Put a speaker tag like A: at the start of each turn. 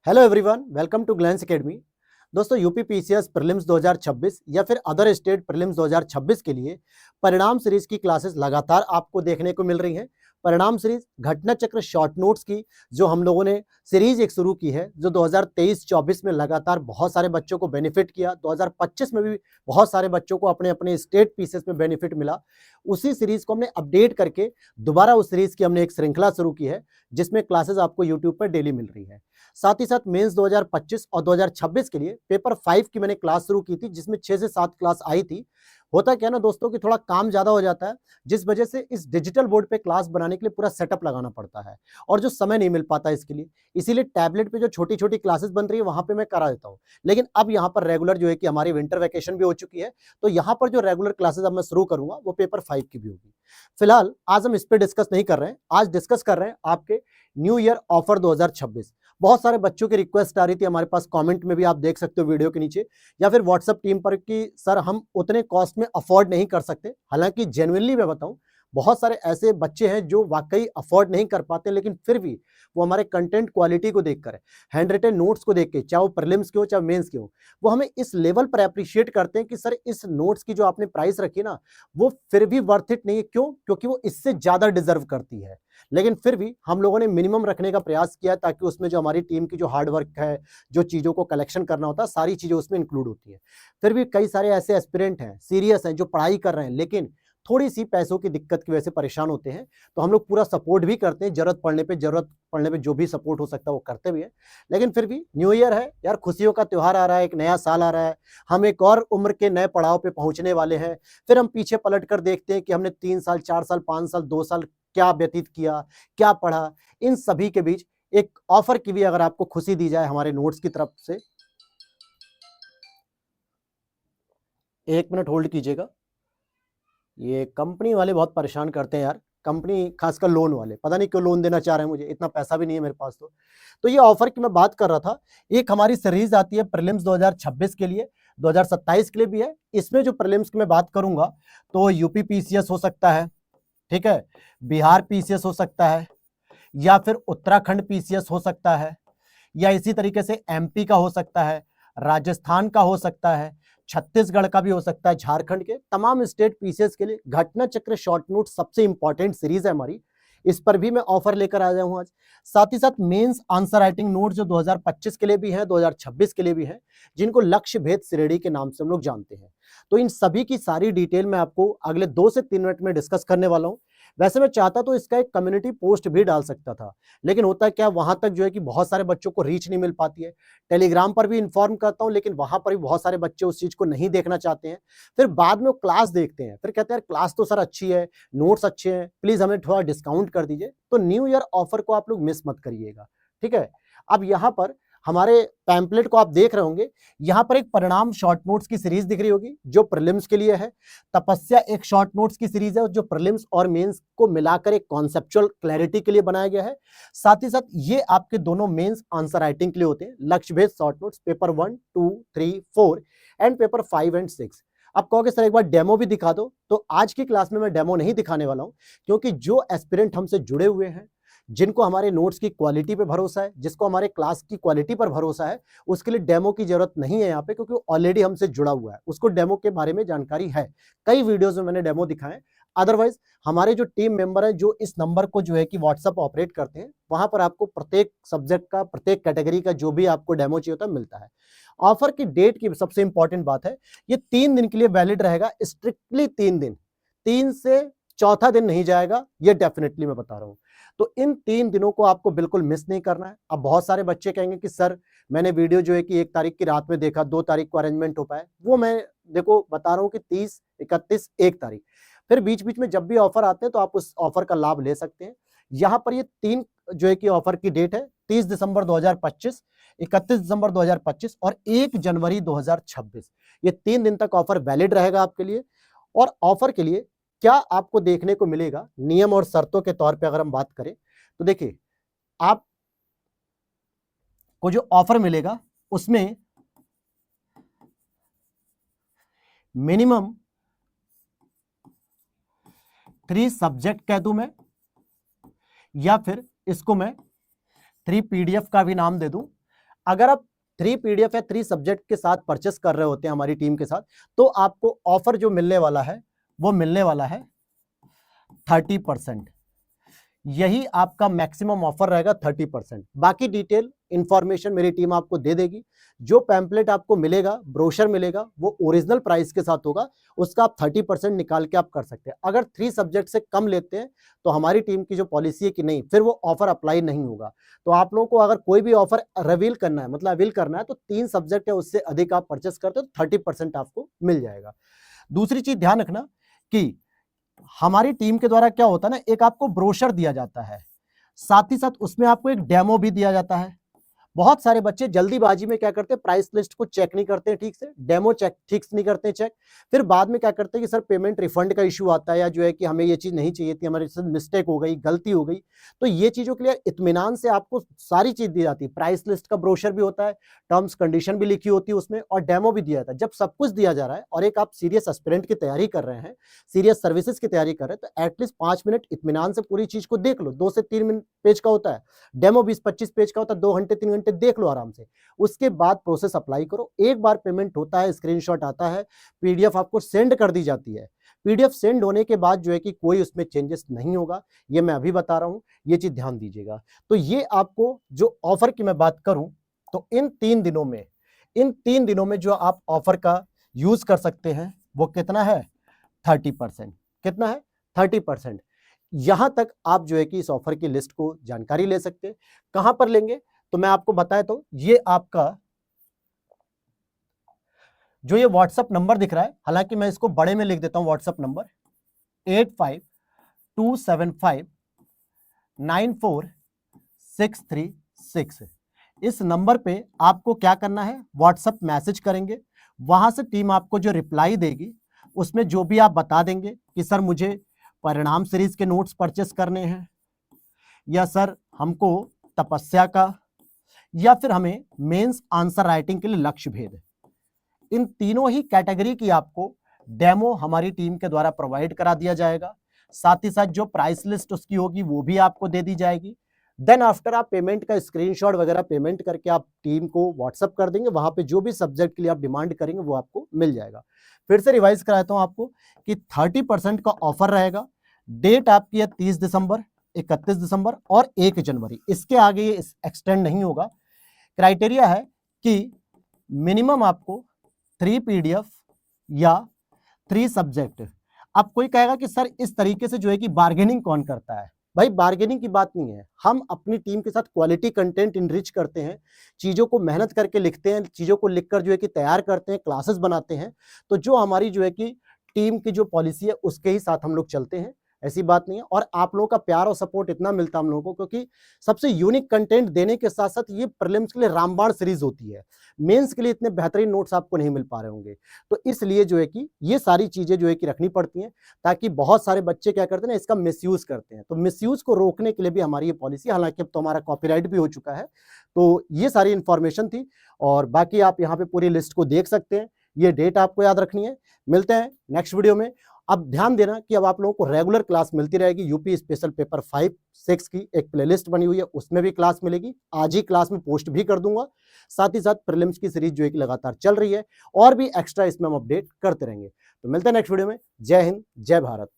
A: Hello everyone, welcome to Glance Academy. दोस्तों, PCS prelims प्रीलिम्स 2026 या फिर अदर स्टेट प्रीलिम्स 2026 के लिए परिणाम सीरीज की क्लासेस लगातार आपको देखने को मिल रही हैं। परिणाम सीरीज घटना चक्र शॉर्ट नोट्स की जो हम लोगों ने सीरीज एक शुरू की है, जो 2023-24 में लगातार बहुत सारे बच्चों को बेनिफिट किया। 2025 में भी बहुत सारे बच्चों को अपने अपने स्टेट पीसीएस में बेनिफिट मिला। उसी सीरीज को हमने अपडेट करके दोबारा उस सीरीज की हमने एक श्रृंखला शुरू की है, जिसमें क्लासेस आपको यूट्यूब पर डेली मिल रही है। साथ ही साथ मेंस 2025 और 2026 के लिए पेपर 5 की मैंने क्लास शुरू की थी, जिसमें 6 से 7 क्लास आई थी। होता क्या ना दोस्तों कि थोड़ा काम ज़्यादा हो जाता है, जिस वजह से इस डिजिटल बोर्ड पे क्लास बनाने के लिए पूरा सेटअप लगाना पड़ता है और जो समय नहीं मिल पाता इसके लिए। इसीलिए टैबलेट पे जो छोटी-छोटी क्लासेस बन रही है वहाँ पे मैं करा देता हूँ। लेकिन अब यहाँ पर रेगुलर जो है कि हमारी विंटर वैकेशन भी हो चुकी है, तो यहाँ पर जो रेगुलर क्लासेस अब मैं शुरू करूँगा वो पेपर 5 की भी होगी। फिलहाल आज हम इस पे डिस्कस नहीं कर रहे हैं, आज डिस्कस कर रहे हैं आपके न्यू ईयर ऑफर 2026। बहुत सारे बच्चों की रिक्वेस्ट आ रही थी हमारे पास, कमेंट में भी आप देख सकते हो वीडियो के नीचे, या फिर व्हाट्सएप टीम पर कि सर हम उतने कॉस्ट में अफोर्ड नहीं कर सकते। हालांकि जेन्युइनली मैं बताऊं, बहुत सारे ऐसे बच्चे हैं जो वाकई अफोर्ड नहीं कर पाते, लेकिन फिर भी वो हमारे कंटेंट क्वालिटी को देखकर, हैंड रिटन नोट्स को देख के, चाहे वो प्रीलिम्स के हो चाहे मेंस के हो, वो हमें इस लेवल पर अप्रिशिएट करते हैं कि सर इस नोट्स की जो आपने प्राइस रखी ना, वो फिर भी वर्थ इट नहीं है। क्यों? क्योंकि वो इससे ज्यादा डिजर्व करती है। लेकिन फिर भी हम लोगों ने मिनिमम रखने का प्रयास किया, ताकि उसमें जो हमारी टीम की जो हार्ड वर्क है, जो चीज़ों को कलेक्शन करना होता है, सारी चीज़ें उसमें इंक्लूड होती है। फिर भी कई सारे ऐसे एस्पिरेंट हैं, सीरियस हैं, जो पढ़ाई कर रहे हैं, लेकिन थोड़ी सी पैसों की दिक्कत की वजह से परेशान होते हैं। तो हम लोग पूरा सपोर्ट भी करते हैं, जरूरत पड़ने पे जो भी सपोर्ट हो सकता है वो करते भी हैं। लेकिन फिर भी न्यू ईयर है यार, खुशियों का त्यौहार आ रहा है, एक नया साल आ रहा है, हम एक और उम्र के नए पड़ाव पे पहुंचने वाले हैं। फिर हम पीछे पलट कर देखते हैं कि हमने 3 साल, 4 साल, 5 साल, 2 साल क्या व्यतीत किया, क्या पढ़ा। इन सभी के बीच एक ऑफर की भी अगर आपको खुशी दी जाए हमारे नोट्स की तरफ से, 1 मिनट होल्ड कीजिएगा। ये कंपनी वाले बहुत परेशान करते हैं यार, कंपनी खासकर लोन वाले, पता नहीं क्यों लोन देना चाह रहे हैं मुझे, इतना पैसा भी नहीं है मेरे पास। तो ये ऑफर की मैं बात कर रहा था। एक हमारी सीरीज आती है प्रीलिम्स 2026 के लिए, 2027 के लिए भी है। इसमें जो प्रीलिम्स की मैं बात करूंगा तो यूपी पीसीएस हो सकता है, ठीक है, बिहार पीसीएस हो सकता है, या फिर उत्तराखंड पीसीएस हो सकता है, या इसी तरीके से एमपी का हो सकता है, राजस्थान का हो सकता है, छत्तीसगढ़ का भी हो सकता है, झारखंड के तमाम स्टेट पीसीएस के लिए घटना चक्र शॉर्ट नोट सबसे इंपॉर्टेंट सीरीज है हमारी। इस पर भी मैं ऑफर लेकर आया हूं आज। साथ ही साथ मेंस आंसर राइटिंग नोट जो 2025 के लिए भी है, 2026 के लिए भी है, जिनको लक्ष्य भेद श्रेणी के नाम से हम लोग जानते हैं। तो इन सभी की सारी डिटेल मैं आपको अगले 2 से 3 मिनट में डिस्कस करने वाला हूं। वैसे मैं चाहता तो इसका एक कम्युनिटी पोस्ट भी डाल सकता था, लेकिन होता क्या, वहां तक जो है कि बहुत सारे बच्चों को रीच नहीं मिल पाती है। टेलीग्राम पर भी इन्फॉर्म करता हूं, लेकिन वहां पर भी बहुत सारे बच्चे उस चीज को नहीं देखना चाहते हैं। फिर बाद में वो क्लास देखते हैं, फिर कहते हैं क्लास तो सर अच्छी है, नोट्स अच्छे हैं, प्लीज हमें थोड़ा डिस्काउंट कर दीजिए। तो न्यू ईयर ऑफर को आप लोग मिस मत करिएगा, ठीक है। अब यहाँ पर हमारे पैम्पलेट को आप देख रहे होंगे, यहाँ पर एक परिणाम शॉर्ट नोट्स की सीरीज दिख रही होगी जो प्रीलिम्स के लिए है। तपस्या एक शॉर्ट नोट्स की सीरीज है जो प्रीलिम्स और मेंस को मिलाकर एक कॉन्सेप्चुअल क्लैरिटी के लिए बनाया गया है। साथ ही साथ ये आपके दोनों मेंस आंसर राइटिंग के लिए होते हैं, लक्ष्य भेद short notes paper 1, 2, 3, 4 and paper 5 and 6। आप कहोगे सर एक बार डेमो भी दिखा दो, तो आज की क्लास में मैं डेमो नहीं दिखाने वाला हूं, क्योंकि जो एस्पिरेंट हमसे जुड़े हुए हैं, जिनको हमारे नोट्स की क्वालिटी पे भरोसा है, जिसको हमारे क्लास की क्वालिटी पर भरोसा है, उसके लिए डेमो की जरूरत नहीं है यहाँ पे, क्योंकि ऑलरेडी हमसे जुड़ा हुआ है, उसको डेमो के बारे में जानकारी है। कई वीडियोस में मैंने डेमो दिखाए। अदरवाइज हमारे जो टीम मेंबर हैं, जो इस नंबर को जो है कि व्हाट्सएप ऑपरेट करते हैं, वहां पर आपको प्रत्येक सब्जेक्ट का, प्रत्येक कैटेगरी का जो भी आपको डेमो चाहिए होता है मिलता है। ऑफर की डेट की सबसे इंपॉर्टेंट बात है, ये 3 दिन के लिए वैलिड रहेगा, स्ट्रिक्टली 3 दिन, 3 से चौथा दिन नहीं जाएगा, ये डेफिनेटली मैं बता रहा हूं। तो इन 3 दिनों को आपको बिल्कुल मिस नहीं करना है। अब बहुत सारे बच्चे कहेंगे कि सर मैंने वीडियो जो है कि 1 तारीख की रात में देखा, 2 तारीख को अरेंजमेंट हो पाए, वो मैं देखो बता रहा हूं कि 30, 31, 1 तारीख, फिर बीच बीच में जब भी ऑफर आते हैं तो आप उस ऑफर का लाभ ले सकते हैं। यहाँ पर ये 3 जो है कि ऑफर की डेट है, 30 दिसंबर 2025, 31 दिसंबर 2025 और 1 जनवरी 2026। ये 3 दिन तक ऑफर वैलिड रहेगा आपके लिए। और ऑफर के लिए क्या आपको देखने को मिलेगा, नियम और शर्तों के तौर पे अगर हम बात करें, तो देखिए आप को जो ऑफर मिलेगा उसमें मिनिमम 3 सब्जेक्ट कह दूं मैं, या फिर इसको मैं 3 पीडीएफ का भी नाम दे दूं। अगर आप 3 पीडीएफ या 3 सब्जेक्ट के साथ परचेस कर रहे होते हैं हमारी टीम के साथ, तो आपको ऑफर जो मिलने वाला है वो मिलने वाला है 30%। यही आपका मैक्सिमम ऑफर रहेगा 30%। बाकी डिटेल इंफॉर्मेशन मेरी टीम आपको दे देगी। जो पैम्पलेट आपको मिलेगा, ब्रोशर मिलेगा, वो ओरिजिनल प्राइस के साथ होगा, उसका आप 30% निकाल के आप कर सकते हैं। अगर 3 सब्जेक्ट से कम लेते हैं तो हमारी टीम की जो पॉलिसी है कि नहीं, फिर वो ऑफर अप्लाई नहीं होगा। तो आप लोगों को अगर कोई भी ऑफर रिवील करना है, मतलब अवील करना है, तो 3 सब्जेक्ट या उससे अधिक आप परचेस करते हो तो 30% आपको मिल जाएगा। दूसरी चीज ध्यान रखना कि हमारी टीम के द्वारा क्या होता है ना, एक आपको ब्रोशर दिया जाता है, साथ ही साथ उसमें आपको एक डेमो भी दिया जाता है। बहुत सारे बच्चे जल्दीबाजी में क्या करते हैं, प्राइस लिस्ट को चेक नहीं करते हैं ठीक से, डेमो चेक ठीक से नहीं करते हैं चेक, फिर बाद में क्या करते हैं कि सर पेमेंट रिफंड का इशू आता है, या जो है कि हमें ये चीज नहीं चाहिए थी, हमारे से मिस्टेक हो गई, गलती हो गई। तो ये चीजों के लिए इत्मीनान से आपको सारी चीज दी जाती है। प्राइस लिस्ट का ब्रोशर भी होता है, टर्म्स कंडीशन भी लिखी होती है उसमें, और डेमो भी दिया जाता है। जब सब कुछ दिया जा रहा है और एक आप सीरियस एस्पिरेंट की तैयारी कर रहे हैं, सीरियस सर्विसेज की तैयारी कर रहे हैं, तो एटलीस्ट 5 मिनट इत्मीनान से पूरी चीज को देख लो। 2 से 3 मिनट पेज का होता है, डेमो 20-25 पेज का होता है, 2 घंटे 3 घंटे देख लो आराम से। उसके बाद प्रोसेस अप्लाई करो। एक बार पेमेंट होता है, स्क्रीनशॉट आता है, पीडीएफ आपको सेंड कर दी जाती है। पीडीएफ सेंड होने के बाद जो है कि कोई उसमें चेंजेस नहीं होगा, ये मैं अभी बता रहा हूं, ये चीज ध्यान दीजिएगा। तो ये आपको जो ऑफर की मैं बात करूं, तो इन 3 दिनों में जो आप ऑफर का यूज कर सकते हैं वो कितना है, 30%। कितना है, 30%। यहां तक आप जो है कि इस ऑफर की लिस्ट को जानकारी ले सकते हैं। कहां पर लेंगे, तो मैं आपको बताया, तो ये आपका जो ये व्हाट्सएप नंबर दिख रहा है, हालांकि मैं इसको बड़े में लिख देता हूं, व्हाट्सएप नंबर 8527594636। इस नंबर पे आपको क्या करना है, व्हाट्सएप मैसेज करेंगे, वहां से टीम आपको जो रिप्लाई देगी उसमें जो भी आप बता देंगे कि सर मुझे परिणाम सीरीज के नोट्स परचेस करने हैं, या सर हमको तपस्या का, या फिर हमें मेंस आंसर राइटिंग के लिए लक्ष्य भेद। इन तीनों ही कैटेगरी की आपको डेमो हमारी टीम के द्वारा प्रोवाइड करा दिया जाएगा। साथ ही साथ जो प्राइस लिस्ट उसकी होगी वो भी आपको दे दी जाएगी। देन आफ्टर आप पेमेंट का स्क्रीनशॉट वगैरह पेमेंट करके आप टीम को व्हाट्सएप कर देंगे, वहां पे जो भी सब्जेक्ट के लिए आप डिमांड करेंगे वो आपको मिल जाएगा। फिर से रिवाइज कराता हूं आपको कि 30% का ऑफर रहेगा। डेट आपकी है 30 दिसंबर, 31 दिसंबर और 1 जनवरी। इसके आगे ये एक्सटेंड नहीं होगा। क्राइटेरिया है कि मिनिमम आपको 3 पीडीएफ या 3 सब्जेक्ट। अब कोई कहेगा कि सर इस तरीके से जो है कि बार्गेनिंग कौन करता है। भाई बार्गेनिंग की बात नहीं है, हम अपनी टीम के साथ क्वालिटी कंटेंट इनरिच करते हैं, चीज़ों को मेहनत करके लिखते हैं, चीज़ों को लिखकर जो है कि तैयार करते हैं, क्लासेस बनाते हैं। तो जो हमारी जो है कि टीम की जो पॉलिसी है उसके ही साथ हम लोग चलते हैं, ऐसी बात नहीं है। और आप लोगों का प्यार और सपोर्ट इतना मिलता है हम लोगों को, क्योंकि सबसे यूनिक कंटेंट देने के साथ साथ ये प्रीलिम्स के लिए रामबाण सीरीज होती है, मेंस के लिए इतने बेहतरीन नोट्स आपको नहीं मिल पा रहे होंगे। तो इसलिए जो है कि ये सारी चीजें जो है कि रखनी पड़ती हैं, ताकि बहुत सारे बच्चे क्या करते हैं ना, इसका मिसयूज करते हैं। तो मिसयूज को रोकने के लिए भी हमारी ये पॉलिसी, हालांकि अब तो हमारा कॉपीराइट भी हो चुका है। तो ये सारी इंफॉर्मेशन थी, और बाकी आप यहाँ पे पूरी लिस्ट को देख सकते हैं। ये डेट आपको याद रखनी है। मिलते हैं नेक्स्ट वीडियो में। अब ध्यान देना कि अब आप लोगों को रेगुलर क्लास मिलती रहेगी। यूपी स्पेशल पेपर 5-6 की एक प्लेलिस्ट बनी हुई है, उसमें भी क्लास मिलेगी। आज ही क्लास में पोस्ट भी कर दूंगा। साथ ही साथ प्रीलिम्स की सीरीज जो है कि लगातार चल रही है, और भी एक्स्ट्रा इसमें हम अपडेट करते रहेंगे। तो मिलते हैं नेक्स्ट वीडियो में। जय हिंद, जय भारत।